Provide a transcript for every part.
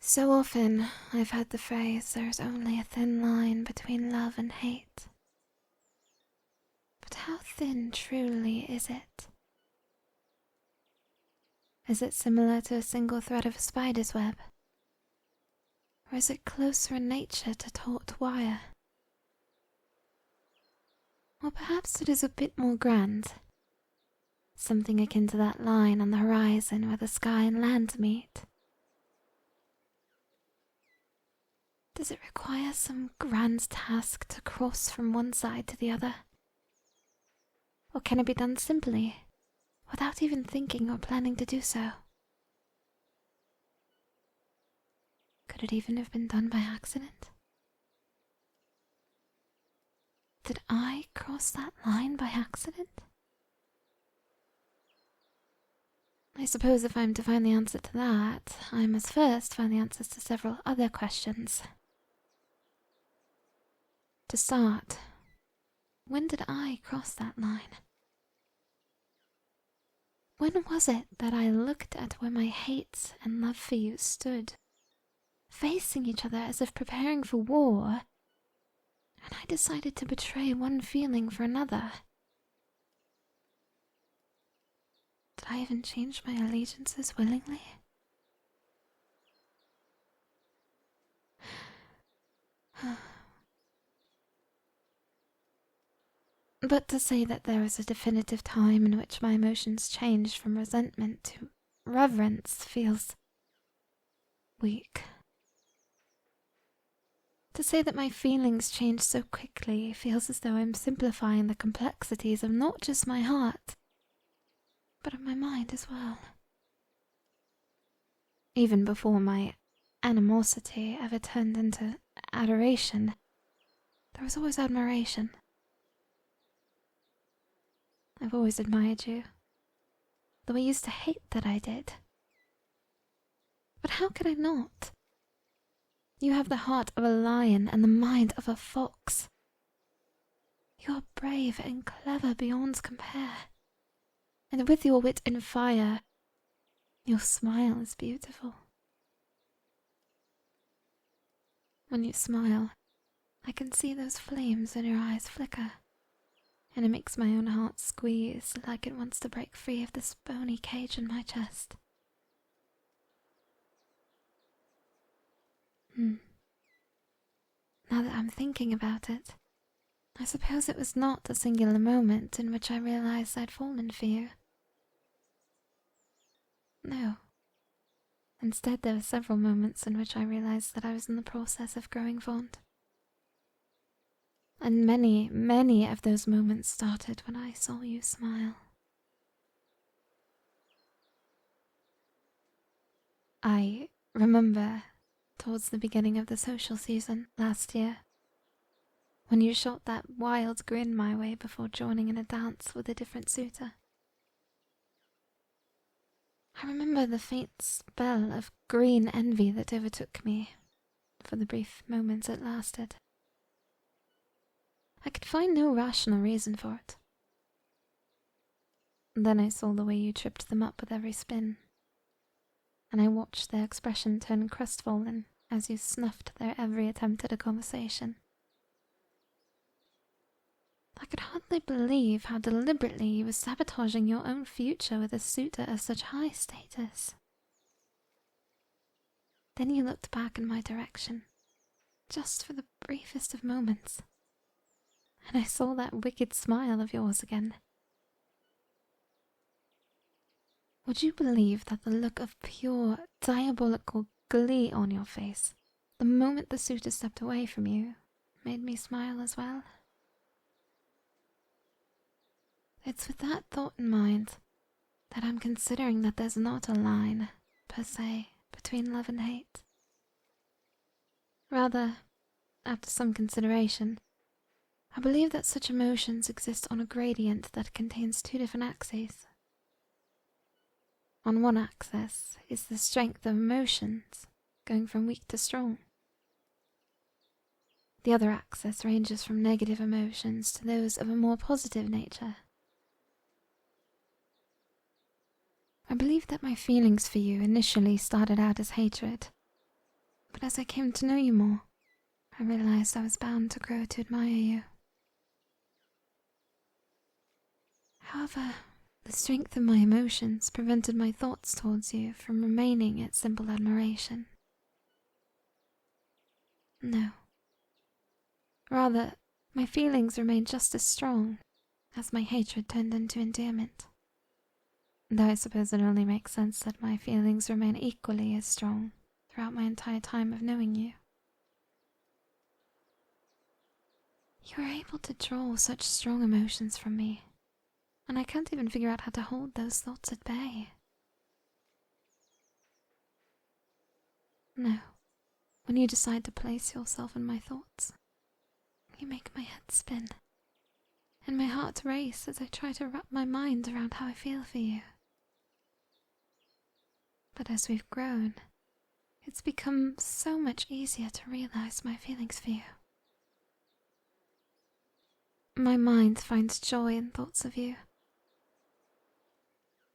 So often I've heard the phrase, there's only a thin line between love and hate. But how thin truly is it? Is it similar to a single thread of a spider's web? Or is it closer in nature to taut wire? Or perhaps it is a bit more grand. Something akin to that line on the horizon where the sky and land meet. Does it require some grand task to cross from one side to the other? Or can it be done simply, without even thinking or planning to do so? Could it even have been done by accident? Did I cross that line by accident? I suppose if I'm to find the answer to that, I must first find the answers to several other questions. To start, when did I cross that line? When was it that I looked at where my hate and love for you stood, facing each other as if preparing for war, and I decided to betray one feeling for another? Did I even change my allegiances willingly? But to say that there was a definitive time in which my emotions changed from resentment to reverence feels weak. To say that my feelings changed so quickly feels as though I'm simplifying the complexities of not just my heart, but of my mind as well. Even before my animosity ever turned into adoration, there was always admiration. I've always admired you, though I used to hate that I did. But how could I not? You have the heart of a lion and the mind of a fox. You are brave and clever beyond compare. And with your wit and fire, your smile is beautiful. When you smile, I can see those flames in your eyes flicker, and it makes my own heart squeeze like it wants to break free of this bony cage in my chest. Now that I'm thinking about it, I suppose it was not a singular moment in which I realized I'd fallen for you. No. Instead, there were several moments in which I realized that I was in the process of growing fond. And many, many of those moments started when I saw you smile. I remember towards the beginning of the social season last year, when you shot that wild grin my way before joining in a dance with a different suitor. I remember the faint spell of green envy that overtook me for the brief moments it lasted. I could find no rational reason for it. Then I saw the way you tripped them up with every spin, and I watched their expression turn crestfallen as you snuffed their every attempt at a conversation. I could hardly believe how deliberately you were sabotaging your own future with a suitor of such high status. Then you looked back in my direction, just for the briefest of moments, and I saw that wicked smile of yours again. Would you believe that the look of pure, diabolical glee on your face, the moment the suitor stepped away from you, made me smile as well? It's with that thought in mind that I'm considering that there's not a line, per se, between love and hate. Rather, after some consideration, I believe that such emotions exist on a gradient that contains two different axes. On one axis is the strength of emotions, going from weak to strong. The other axis ranges from negative emotions to those of a more positive nature. I believe that my feelings for you initially started out as hatred, But as I came to know you more, I realized I was bound to grow to admire you. However, the strength of my emotions prevented my thoughts towards you from remaining at simple admiration. No. Rather, my feelings remained just as strong as my hatred turned into endearment. Though I suppose it only makes sense that my feelings remain equally as strong throughout my entire time of knowing you. You were able to draw such strong emotions from me, and I can't even figure out how to hold those thoughts at bay. No, when you decide to place yourself in my thoughts, you make my head spin, and my heart race as I try to wrap my mind around how I feel for you. But as we've grown, it's become so much easier to realize my feelings for you. My mind finds joy in thoughts of you.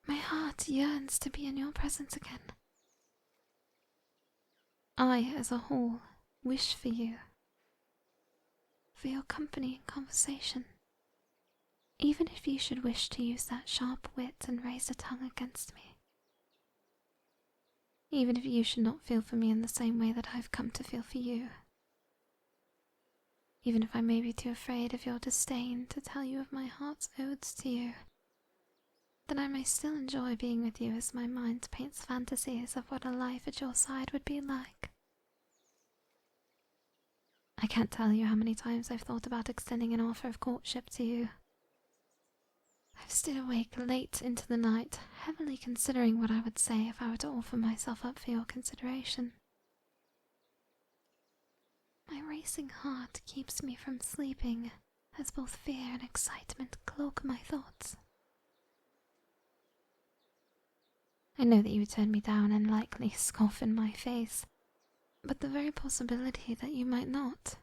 My heart yearns to be in your presence again. I, as a whole, wish for you, for your company and conversation, even if you should wish to use that sharp wit and raise a tongue against me. Even if you should not feel for me in the same way that I've come to feel for you. Even if I may be too afraid of your disdain to tell you of my heart's odes to you, then I may still enjoy being with you as my mind paints fantasies of what a life at your side would be like. I can't tell you how many times I've thought about extending an offer of courtship to you. I've stayed awake late into the night, heavily considering what I would say if I were to offer myself up for your consideration. My racing heart keeps me from sleeping, as both fear and excitement cloak my thoughts. I know that you would turn me down and likely scoff in my face, but the very possibility that you might not,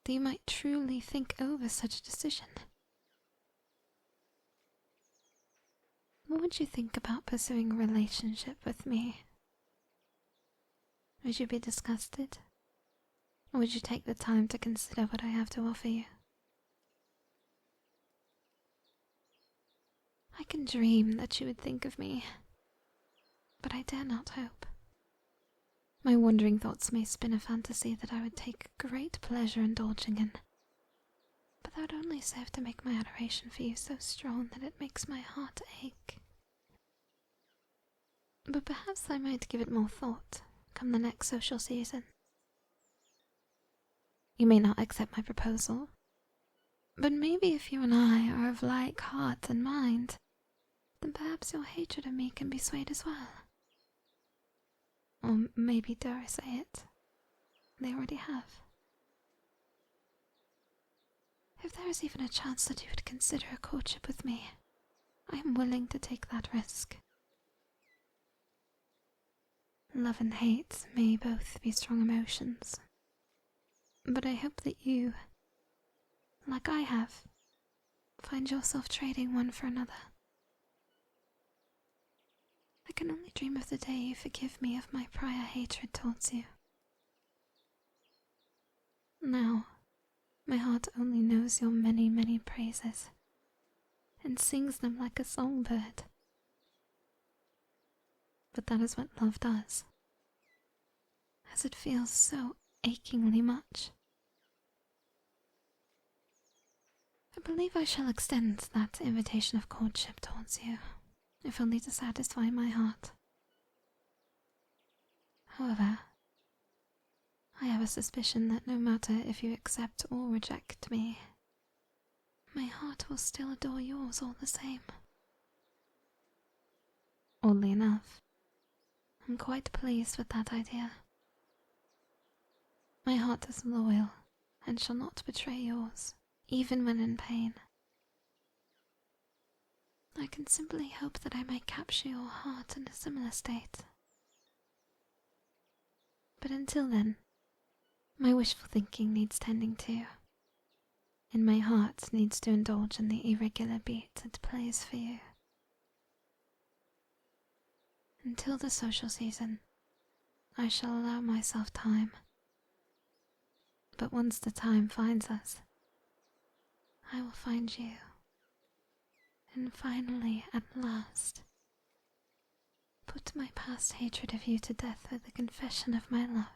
that you might truly think over such a decision. What would you think about pursuing a relationship with me? Would you be disgusted? Or would you take the time to consider what I have to offer you? I can dream that you would think of me, but I dare not hope. My wandering thoughts may spin a fantasy that I would take great pleasure indulging in, but that would only serve to make my adoration for you so strong that it makes my heart ache. But perhaps I might give it more thought come the next social season. You may not accept my proposal, but maybe if you and I are of like heart and mind, then perhaps your hatred of me can be swayed as well. Or maybe, dare I say it, they already have. If there is even a chance that you would consider a courtship with me, I am willing to take that risk. Love and hate may both be strong emotions, but I hope that you, like I have, find yourself trading one for another. I can only dream of the day you forgive me of my prior hatred towards you. Now, my heart only knows your many, many praises, and sings them like a songbird. But that is what love does, as it feels so achingly much. I believe I shall extend that invitation of courtship towards you, if only to satisfy my heart. However, I have a suspicion that no matter if you accept or reject me, my heart will still adore yours all the same. Oddly enough, I'm quite pleased with that idea. My heart is loyal and shall not betray yours, even when in pain. I can simply hope that I may capture your heart in a similar state. But until then, my wishful thinking needs tending to, and my heart needs to indulge in the irregular beat it plays for you. Until the social season, I shall allow myself time. But once the time finds us, I will find you. And finally, at last, put my past hatred of you to death with the confession of my love.